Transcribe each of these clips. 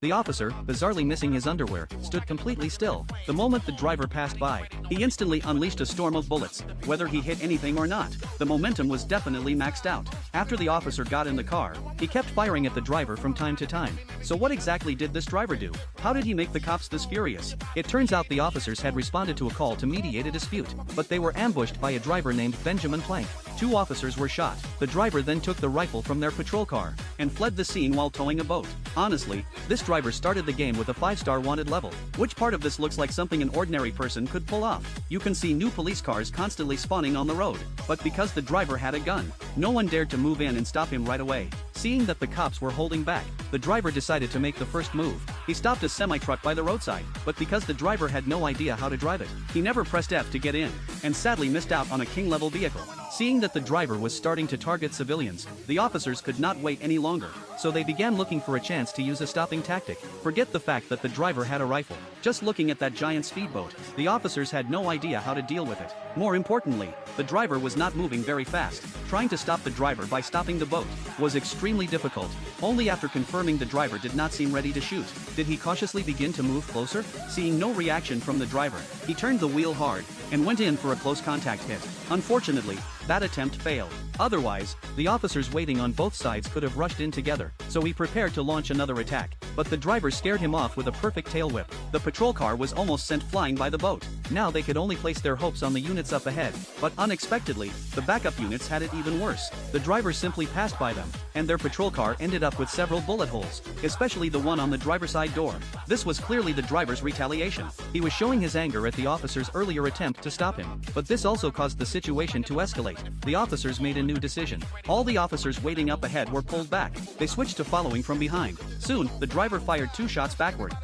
The officer, bizarrely missing his underwear, stood completely still. The moment the driver passed by, he instantly unleashed a storm of bullets. Whether he hit anything or not, the momentum was definitely maxed out. After the officer got in the car, he kept firing at the driver from time to time. So what exactly did this driver do? How did he make the cops this furious? It turns out the officers had responded to a call to mediate a dispute, but they were ambushed by a driver named Benjamin Plank. 2 officers were shot. The driver then took the rifle from their patrol car and fled the scene while towing a boat. Honestly, this driver started the game with a 5-star wanted level. Which part of this looks like something an ordinary person could pull off? You can see new police cars constantly spawning on the road, but because the driver had a gun, no one dared to move in and stop him right away. Seeing that the cops were holding back, the driver decided to make the first move. He stopped a semi-truck by the roadside, but because the driver had no idea how to drive it, he never pressed F to get in, and sadly missed out on a king-level vehicle. Seeing that the driver was starting to target civilians, the officers could not wait any longer, so they began looking for a chance to use a stopping tactic. Forget the fact that the driver had a rifle. Just looking at that giant speedboat, the officers had no idea how to deal with it. More importantly, the driver was not moving very fast. Trying to stop the driver by stopping the boat was extremely difficult. Only after confirming the driver did not seem ready to shoot, did he cautiously begin to move closer. Seeing no reaction from the driver, he turned the wheel hard and went in for a close contact hit. Unfortunately, that attempt failed. Otherwise, the officers waiting on both sides could have rushed in together, so he prepared to launch another attack, but the driver scared him off with a perfect tail whip. The patrol car was almost sent flying by the boat. Now they could only place their hopes on the units up ahead, but unexpectedly, the backup units had it even worse. The driver simply passed by them, and their patrol car ended up with several bullet holes, especially the one on the driver's side door. This was clearly the driver's retaliation. He was showing his anger at the officer's earlier attempt to stop him, but this also caused the situation to escalate. The officers made a new decision. All the officers waiting up ahead were pulled back. They switched to following from behind. Soon, the driver fired 2 shots backward.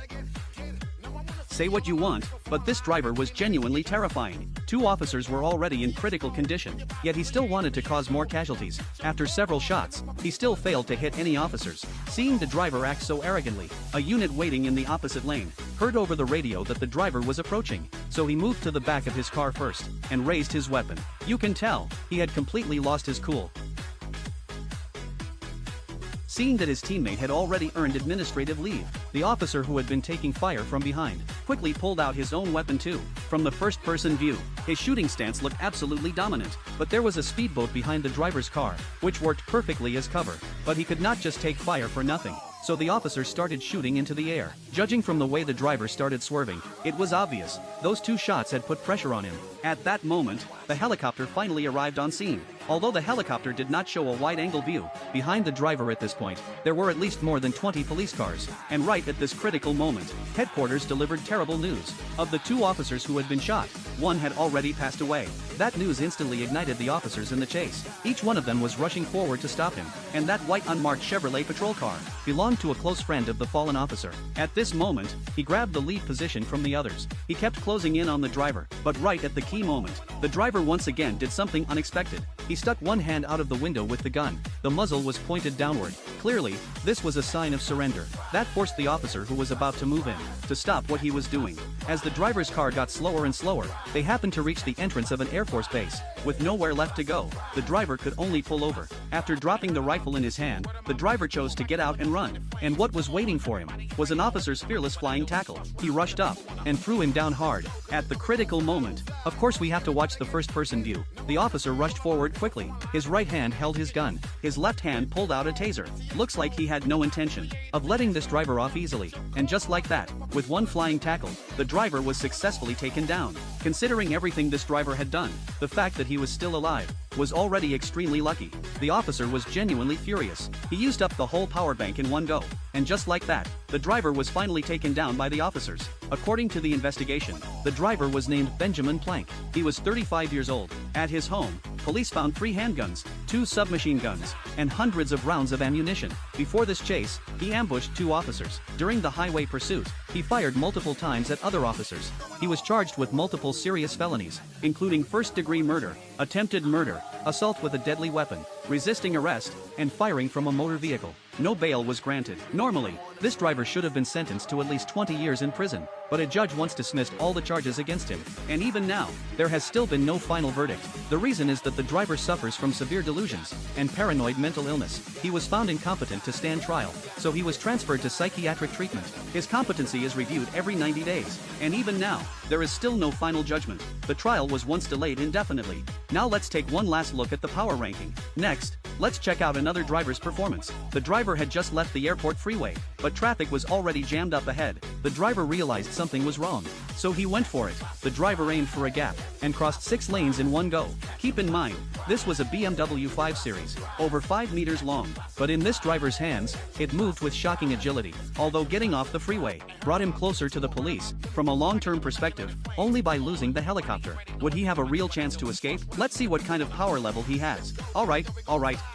Say what you want, but this driver was genuinely terrifying. 2 officers were already in critical condition, yet he still wanted to cause more casualties. After several shots, he still failed to hit any officers. Seeing the driver act so arrogantly, a unit waiting in the opposite lane heard over the radio that the driver was approaching, so he moved to the back of his car first and raised his weapon. You can tell, he had completely lost his cool. Seeing that his teammate had already earned administrative leave, the officer who had been taking fire from behind quickly pulled out his own weapon too. From the first-person view, his shooting stance looked absolutely dominant, but there was a speedboat behind the driver's car, which worked perfectly as cover. But he could not just take fire for nothing, so the officer started shooting into the air. Judging from the way the driver started swerving, it was obvious those 2 shots had put pressure on him. At that moment, the helicopter finally arrived on scene. Although the helicopter did not show a wide-angle view, behind the driver at this point, there were at least more than 20 police cars. And right at this critical moment, headquarters delivered terrible news. Of the 2 officers who had been shot, 1 had already passed away. That news instantly ignited the officers in the chase. Each one of them was rushing forward to stop him, and that white unmarked Chevrolet patrol car belonged to a close friend of the fallen officer. At this moment, he grabbed the lead position from the others. He kept closing in on the driver, but right at the key moment, the driver once again did something unexpected. He stuck one hand out of the window with the gun. The muzzle was pointed downward. Clearly, this was a sign of surrender. That forced the officer who was about to move in to stop what he was doing. As the driver's car got slower and slower, they happened to reach the entrance of an Air Force base. With nowhere left to go, the driver could only pull over. After dropping the rifle in his hand, the driver chose to get out and run. And what was waiting for him was an officer's fearless flying tackle. He rushed up and threw him down hard. At the critical moment, of course we have to watch the first-person view. The officer rushed forward quickly. His right hand held his gun. His left hand pulled out a taser. Looks like he had no intention of letting this driver off easily. And just like that, with one flying tackle, the driver was successfully taken down. Considering everything this driver had done, the fact that he was still alive was already extremely lucky. The officer was genuinely furious. He used up the whole power bank in one go. And just like that, the driver was finally taken down by the officers. According to the investigation, the driver was named Benjamin Plank. He was 35 years old. At his home, police found 3 handguns, 2 submachine guns, and hundreds of rounds of ammunition. Before this chase, he ambushed 2 officers. During the highway pursuit, he fired multiple times at other officers. He was charged with multiple serious felonies, including first-degree murder, attempted murder, assault with a deadly weapon, resisting arrest, and firing from a motor vehicle. No bail was granted. Normally, this driver should have been sentenced to at least 20 years in prison, but a judge once dismissed all the charges against him. And even now, there has still been no final verdict. The reason is that the driver suffers from severe delusions and paranoid mental illness. He was found incompetent to stand trial, so he was transferred to psychiatric treatment. His competency is reviewed every 90 days, and even now, there is still no final judgment. The trial was once delayed indefinitely. Now let's take one last look at the power ranking. Next, let's check out another driver's performance. The driver had just left the airport freeway, but traffic was already jammed up ahead. The driver realized something was wrong, so he went for it. The driver aimed for a gap and crossed 6 lanes in one go. Keep in mind, this was a BMW 5 Series, over 5 meters long, but in this driver's hands, it moved with shocking agility. Although getting off the freeway brought him closer to the police, from a long-term perspective, only by losing the helicopter. Would he have a real chance to escape? Let's see what kind of power level he has. Alright,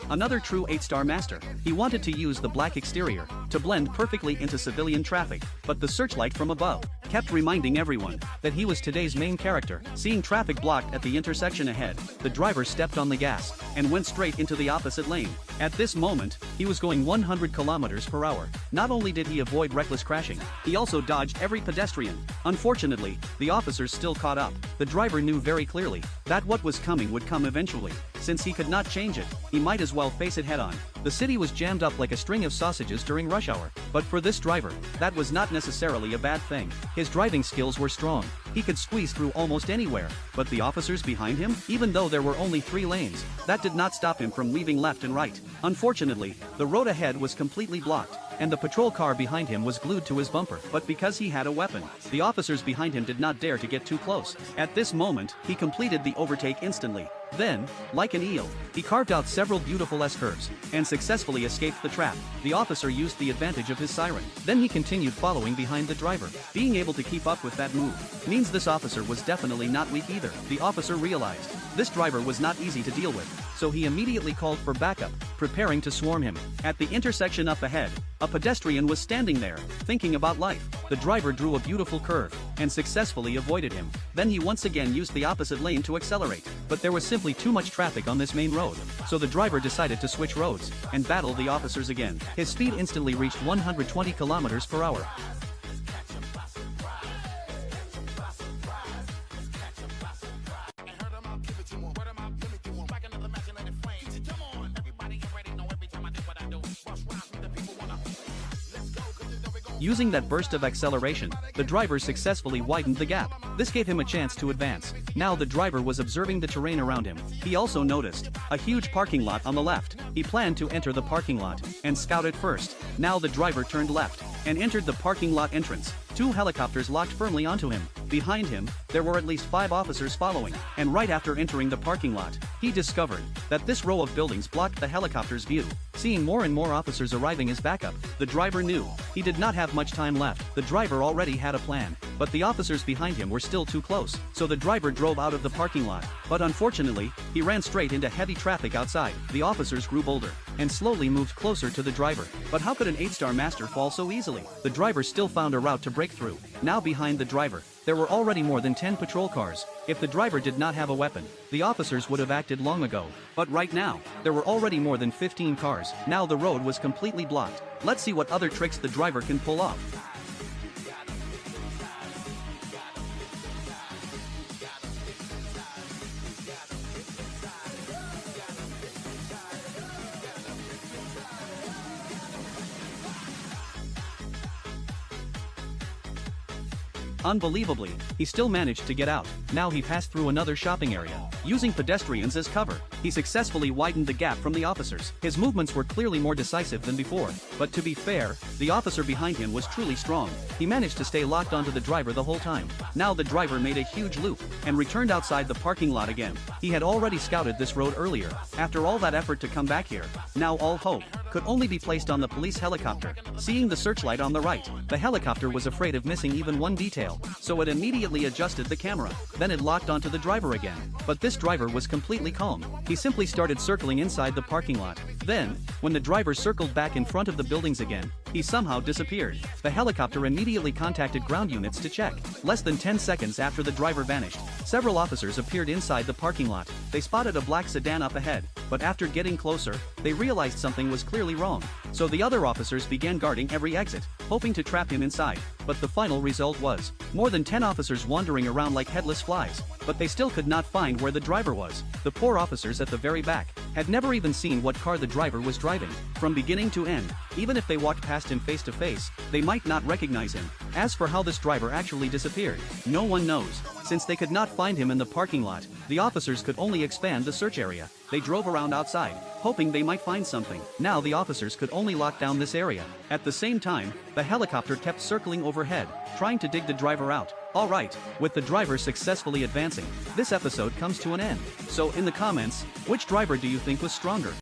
another true 8-star master. He wanted to use the black exterior to blend perfectly into civilian traffic, but the searchlight from above kept reminding everyone that he was today's main character. Seeing traffic blocked at the intersection ahead, the driver stepped on the gas and went straight into the opposite lane. At this moment, he was going 100 kilometers per hour. Not only did he avoid reckless crashing, he also dodged every pedestrian. Unfortunately, the officers still caught up. The driver knew very clearly that what was coming would come eventually. Since he could not change it, he might as well face it head-on. The city was jammed up like a string of sausages during rush hour. But for this driver, that was not necessarily a bad thing. His driving skills were strong. He could squeeze through almost anywhere. But the officers behind him? Even though there were only 3 lanes, that did not stop him from weaving left and right. Unfortunately, the road ahead was completely blocked, and the patrol car behind him was glued to his bumper. But because he had a weapon, the officers behind him did not dare to get too close. At this moment, he completed the overtake instantly. Then, like an eel, he carved out several beautiful S-curves and successfully escaped the trap. The officer used the advantage of his siren. Then he continued following behind the driver. Being able to keep up with that move means this officer was definitely not weak either. The officer realized this driver was not easy to deal with, so he immediately called for backup, preparing to swarm him. At the intersection up ahead, a pedestrian was standing there, thinking about life. The driver drew a beautiful curve and successfully avoided him. Then he once again used the opposite lane to accelerate, but there was simply too much traffic on this main road, so the driver decided to switch roads and battle the officers again. His speed instantly reached 120 kilometers per hour. Using that burst of acceleration, the driver successfully widened the gap. This gave him a chance to advance. Now the driver was observing the terrain around him. He also noticed a huge parking lot on the left. He planned to enter the parking lot and scout it first. Now the driver turned left and entered the parking lot entrance. 2 helicopters locked firmly onto him. Behind him, there were at least 5 officers following, and right after entering the parking lot, he discovered that this row of buildings blocked the helicopter's view. Seeing more and more officers arriving as backup, the driver knew he did not have much time left. The driver already had a plan, but the officers behind him were still too close, so the driver drove out of the parking lot. But unfortunately, he ran straight into heavy traffic outside. The officers grew bolder and slowly moved closer to the driver. But how could an 8-star master fall so easily? The driver still found a route to break through. Now behind the driver, there were already more than 10 patrol cars. If the driver did not have a weapon, the officers would have acted long ago. But right now, there were already more than 15 cars. Now the road was completely blocked. Let's see what other tricks the driver can pull off. Unbelievably, he still managed to get out. Now he passed through another shopping area. Using pedestrians as cover, he successfully widened the gap from the officers. His movements were clearly more decisive than before. But to be fair, the officer behind him was truly strong. He managed to stay locked onto the driver the whole time. Now the driver made a huge loop and returned outside the parking lot again. He had already scouted this road earlier. After all that effort to come back here, now all hope could only be placed on the police helicopter. Seeing the searchlight on the right, the helicopter was afraid of missing even one detail, so it immediately adjusted the camera. Then it locked onto the driver again. But this driver was completely calm. He simply started circling inside the parking lot, Then, when the driver circled back in front of the buildings again, he somehow disappeared. The helicopter immediately contacted ground units to check. Less than 10 seconds after the driver vanished, several officers appeared inside the parking lot. They spotted a black sedan up ahead, but after getting closer, they realized something was clearly wrong. So the other officers began guarding every exit, hoping to trap him inside. But the final result was more than 10 officers wandering around like headless flies, but they still could not find where the driver was. The poor officers at the very back had never even seen what car the driver was driving. From beginning to end, even if they walked past him face to face, they might not recognize him. As for how this driver actually disappeared, no one knows. Since they could not find him in the parking lot, the officers could only expand the search area. They drove around outside, hoping they might find something. Now the officers could only lock down this area. At the same time, the helicopter kept circling overhead, trying to dig the driver out. Alright, with the driver successfully advancing, this episode comes to an end. So in the comments, which driver do you think was stronger?